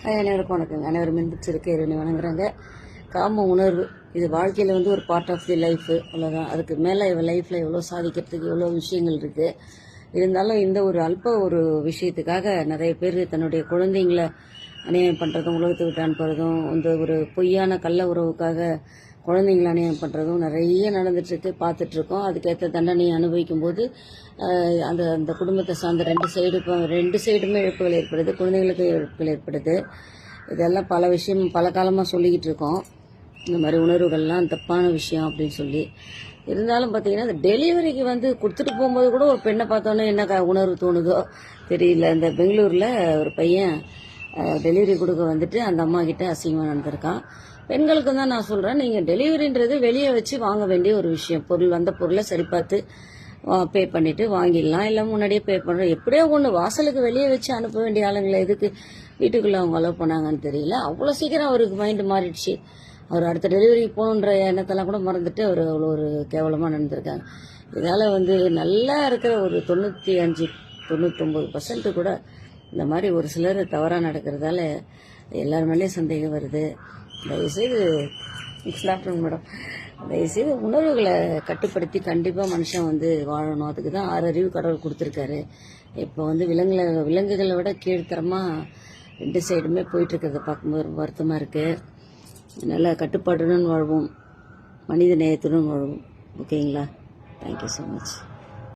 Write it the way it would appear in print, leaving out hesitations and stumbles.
அனைவருக்கும் வணக்கங்க. அனைவரும் மின்பிச்சிருக்க இறைவனை வணங்குறாங்க. காம உணர்வு இது வாழ்க்கையில் வந்து ஒரு பார்ட் ஆஃப் தி லைஃபு, அவ்வளோதான். அதுக்கு மேலே லைஃப்பில் எவ்வளோ சாதிக்கிறதுக்கு எவ்வளோ விஷயங்கள் இருக்குது. இருந்தாலும் இந்த ஒரு ஒரு விஷயத்துக்காக நிறைய பேர் தன்னுடைய குழந்தைங்களை அநியாயம் பண்ணுறதும், உலகத்தை விட்டு அனுப்புறதும், இந்த ஒரு பொய்யான கள்ள உறவுக்காக குழந்தைங்களை அநியாயம் பண்ணுறதும் நிறைய நடந்துட்டுருக்கு, பார்த்துட்ருக்கோம். அதுக்கேற்ற தண்டனையை அனுபவிக்கும் போது அந்த அந்த குடும்பத்தை சார்ந்த ரெண்டு சைடுமே இழப்புகள் ஏற்படுது, குழந்தைங்களுக்கு இழப்புகள் ஏற்படுது. இதெல்லாம் பல காலமாக சொல்லிக்கிட்டு இருக்கோம். இந்த மாதிரி உணர்வுகள்லாம் தப்பான விஷயம் அப்படின்னு சொல்லி. இருந்தாலும் பார்த்தீங்கன்னா இந்த டெலிவரிக்கு வந்து கொடுத்துட்டு போகும்போது கூட ஒரு பெண்ணை பார்த்தோன்னே என்ன உணர்வு தோணுதோ தெரியல. இந்த பெங்களூரில் ஒரு பையன் டெலிவரி கொடுக்க வந்துட்டு அந்த அம்மா கிட்ட அசிங்கமாக நடந்திருக்கான். பெண்களுக்கு தான் நான் சொல்கிறேன், நீங்கள் டெலிவரின்றது வெளியே வச்சு வாங்க வேண்டிய ஒரு விஷயம். வந்த பொருளை சரி பார்த்து பே பண்ணிவிட்டு வாங்கிடலாம், இல்லை முன்னாடியே பே பண்ணுறோம். எப்படியோ ஒன்று வாசலுக்கு வெளியே வச்சு அனுப்ப வேண்டிய ஆளுங்களை எதுக்கு வீட்டுக்குள்ளே அவங்க அலோவ் பண்ணாங்கன்னு தெரியல. அவ்வளோ சீக்கிரம் அவருக்கு மைண்டு மாறிடுச்சு. அவர் அடுத்த டெலிவரிக்கு போகணுன்ற எண்ணத்தெல்லாம் கூட மறந்துட்டு அவர் அவ்வளோ ஒரு கேவலமாக நடந்திருக்காங்க. இதால் வந்து நல்லா இருக்கிற ஒரு 95-99% கூட இந்த மாதிரி ஒரு சிலர் தவறாக நடக்கிறதால எல்லார் மேலேயும் சந்தேகம் வருது. தயவுசெய்து மேடம், தயவுசெய்து உணர்வுகளை கட்டுப்படுத்தி கண்டிப்பாக மனுஷன் வந்து வாழணும். அதுக்கு தான் 6 அறிவு கடவுள் கொடுத்துருக்காரு. இப்போ வந்து விலங்குகளை விட கீழ்த்தரமாக 2 சைடுமே போயிட்டுருக்கிறத பார்க்கும்போது ரொம்ப வருத்தமாக இருக்குது. நல்லா கட்டுப்பாட்டுடன் வாழ்வோம், மனித நேயத்துடன் வாழ்வோம். ஓகேங்களா? Thank you so much.